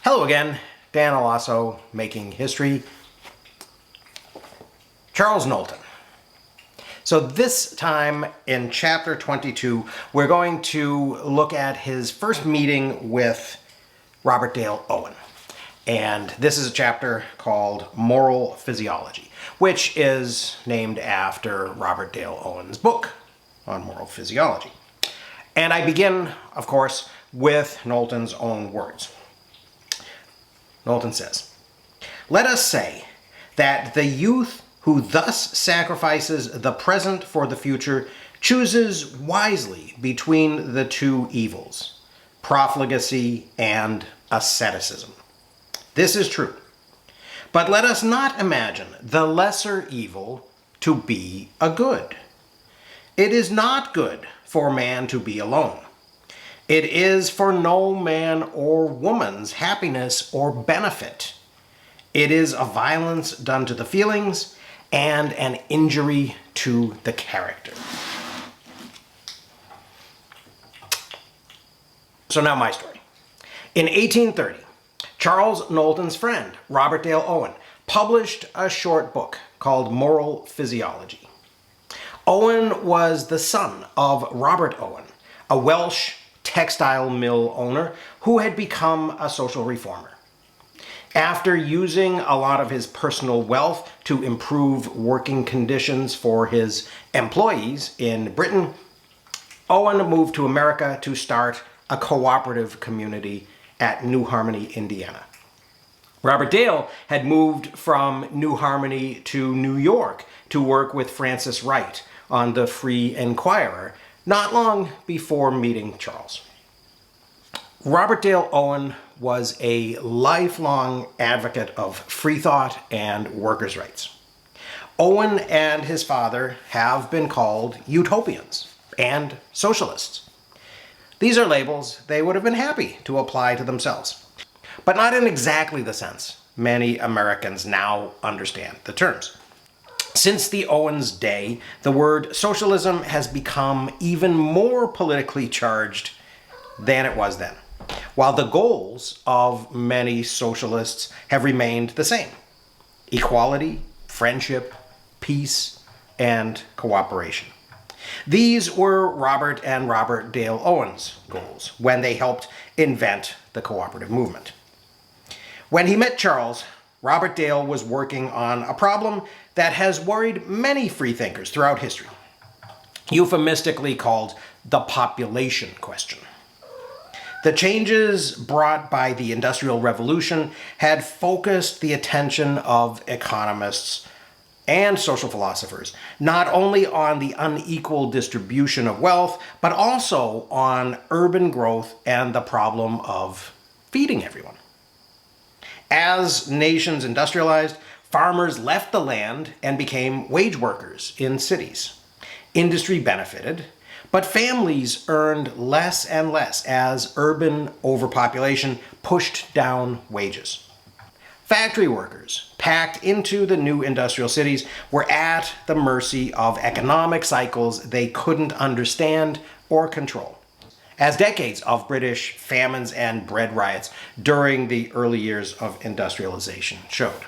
Hello again, Dan Alasso, Making History. Charles Knowlton. So this time in chapter 22, we're going to look at his first meeting with Robert Dale Owen. And this is a chapter called Moral Physiology, which is named after Robert Dale Owen's book on moral physiology. And I begin, of course, with Knowlton's own words. Knowlton says, "Let us say that the youth who thus sacrifices the present for the future chooses wisely between the two evils, profligacy and asceticism. This is true. But let us not imagine the lesser evil to be a good. It is not good for man to be alone. It is for no man or woman's happiness or benefit. It is a violence done to the feelings and an injury to the character." So now my story. In 1830, Charles Knowlton's friend, Robert Dale Owen, published a short book called Moral Physiology. Owen was the son of Robert Owen, a Welsh textile mill owner who had become a social reformer. After using a lot of his personal wealth to improve working conditions for his employees in Britain, Owen moved to America to start a cooperative community at New Harmony, Indiana. Robert Dale had moved from New Harmony to New York to work with Francis Wright on the Free Enquirer, not long before meeting Charles. Robert Dale Owen was a lifelong advocate of free thought and workers' rights. Owen and his father have been called utopians and socialists. These are labels they would have been happy to apply to themselves, but not in exactly the sense many Americans now understand the terms. Since the Owens' day, the word socialism has become even more politically charged than it was then, while the goals of many socialists have remained the same: equality, friendship, peace, and cooperation. These were Robert and Robert Dale Owen's goals when they helped invent the cooperative movement. When he met Charles, Robert Dale was working on a problem that has worried many freethinkers throughout history, euphemistically called the population question. The changes brought by the Industrial Revolution had focused the attention of economists and social philosophers, not only on the unequal distribution of wealth, but also on urban growth and the problem of feeding everyone. As nations industrialized, farmers left the land and became wage workers in cities. Industry benefited, but families earned less and less as urban overpopulation pushed down wages. Factory workers, packed into the new industrial cities, were at the mercy of economic cycles they couldn't understand or control, as decades of British famines and bread riots during the early years of industrialization showed.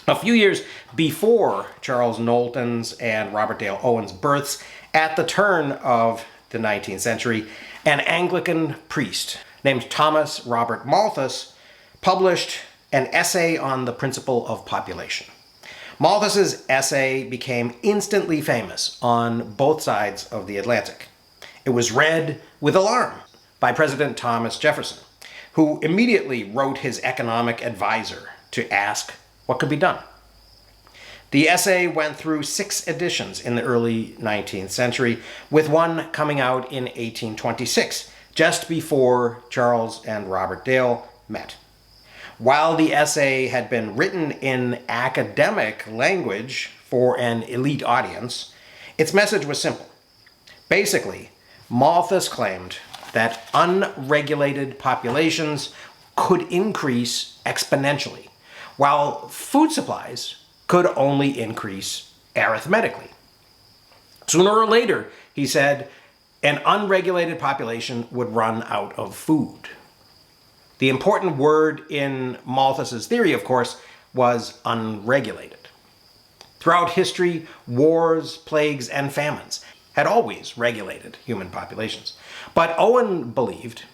A few years before Charles Knowlton's and Robert Dale Owen's births, at the turn of the 19th century, an Anglican priest named Thomas Robert Malthus published an essay on the principle of population. Malthus's essay became instantly famous on both sides of the Atlantic. It was read with alarm by President Thomas Jefferson, who immediately wrote his economic advisor to ask what could be done. The essay went through 6 editions in the early 19th century, with one coming out in 1826, just before Charles and Robert Dale met. While the essay had been written in academic language for an elite audience, its message was simple. Basically, Malthus claimed that unregulated populations could increase exponentially, while food supplies could only increase arithmetically. Sooner or later, he said, an unregulated population would run out of food. The important word in Malthus's theory, of course, was unregulated. Throughout history, wars, plagues, and famines had always regulated human populations. But Owen believed,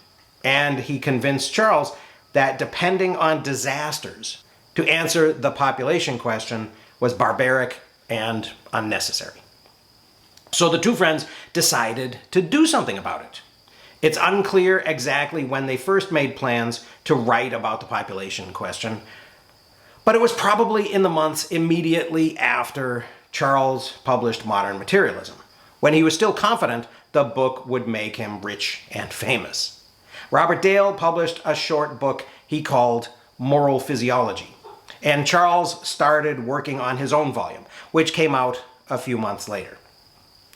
and he convinced Charles, that depending on disasters to answer the population question was barbaric and unnecessary. So the two friends decided to do something about it. It's unclear exactly when they first made plans to write about the population question, but it was probably in the months immediately after Charles published Modern Materialism, when he was still confident the book would make him rich and famous. Robert Dale published a short book he called Moral Physiology, and Charles started working on his own volume, which came out a few months later.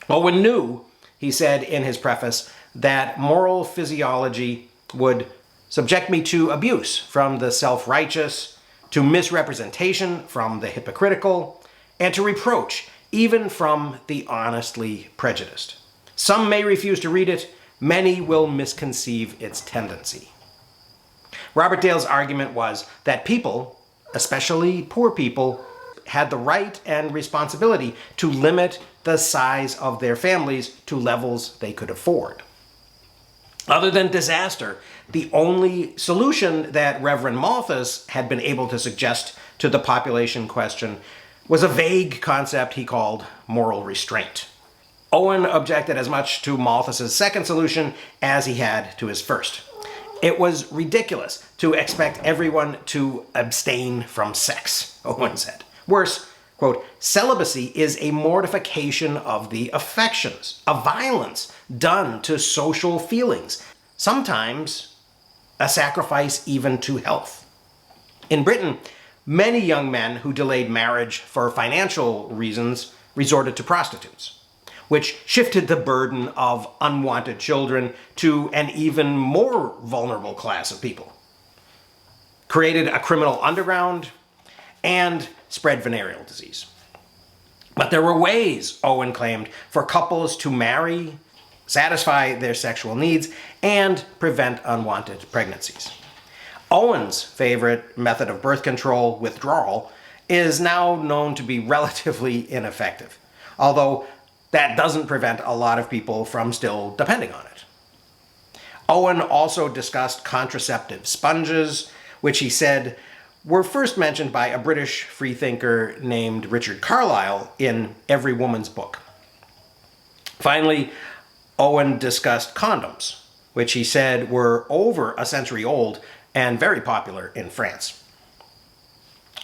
Owen knew, he said in his preface, that moral physiology would subject me to abuse from the self-righteous, to misrepresentation from the hypocritical, and to reproach even from the honestly prejudiced. Some may refuse to read it, many will misconceive its tendency. Robert Dale's argument was that people, especially poor people, had the right and responsibility to limit the size of their families to levels they could afford. Other than disaster, the only solution that Reverend Malthus had been able to suggest to the population question was a vague concept he called moral restraint. Owen objected as much to Malthus's second solution as he had to his first. It was ridiculous to expect everyone to abstain from sex, Owen said. Worse, quote, celibacy is a mortification of the affections, a violence done to social feelings, sometimes a sacrifice even to health. In Britain, many young men who delayed marriage for financial reasons resorted to prostitutes, which shifted the burden of unwanted children to an even more vulnerable class of people, created a criminal underground, and spread venereal disease. But there were ways, Owen claimed, for couples to marry, satisfy their sexual needs, and prevent unwanted pregnancies. Owen's favorite method of birth control, withdrawal, is now known to be relatively ineffective, although that doesn't prevent a lot of people from still depending on it. Owen also discussed contraceptive sponges, which he said were first mentioned by a British freethinker named Richard Carlile in Every Woman's Book. Finally, Owen discussed condoms, which he said were over a century old and very popular in France.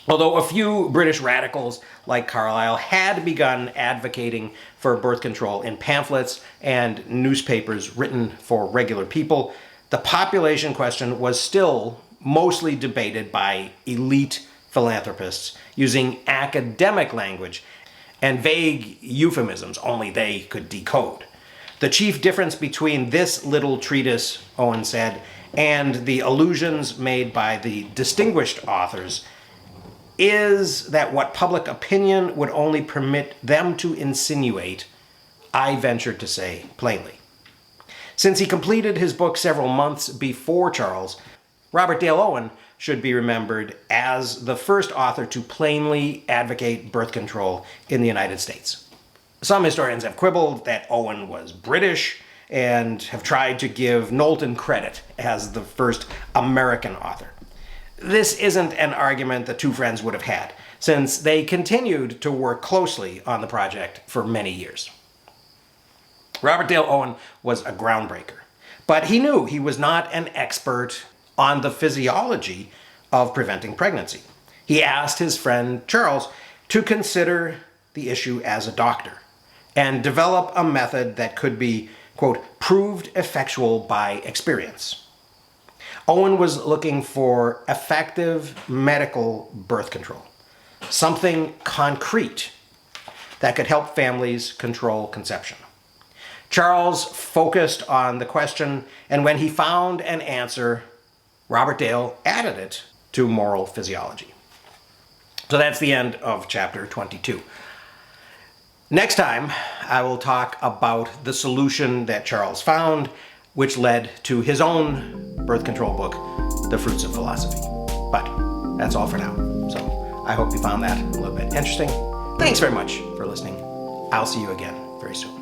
Although a few British radicals like Carlyle had begun advocating for birth control in pamphlets and newspapers written for regular people, the population question was still mostly debated by elite philanthropists using academic language and vague euphemisms only they could decode. The chief difference between this little treatise, Owen said, and the allusions made by the distinguished authors is that what public opinion would only permit them to insinuate, I venture to say plainly. Since he completed his book several months before Charles, Robert Dale Owen should be remembered as the first author to plainly advocate birth control in the United States. Some historians have quibbled that Owen was British and have tried to give Knowlton credit as the first American author. This isn't an argument the two friends would have had, since they continued to work closely on the project for many years. Robert Dale Owen was a groundbreaker, but he knew he was not an expert on the physiology of preventing pregnancy. He asked his friend Charles to consider the issue as a doctor and develop a method that could be, quote, proved effectual by experience. Owen was looking for effective medical birth control, something concrete that could help families control conception. Charles focused on the question, and when he found an answer, Robert Dale added it to Moral Physiology. So that's the end of chapter 22. Next time, I will talk about the solution that Charles found, which led to his own birth control book, the fruits of philosophy. But that's all for now. So I hope you found that a little bit interesting. Thanks very much for listening. I'll see you again very soon.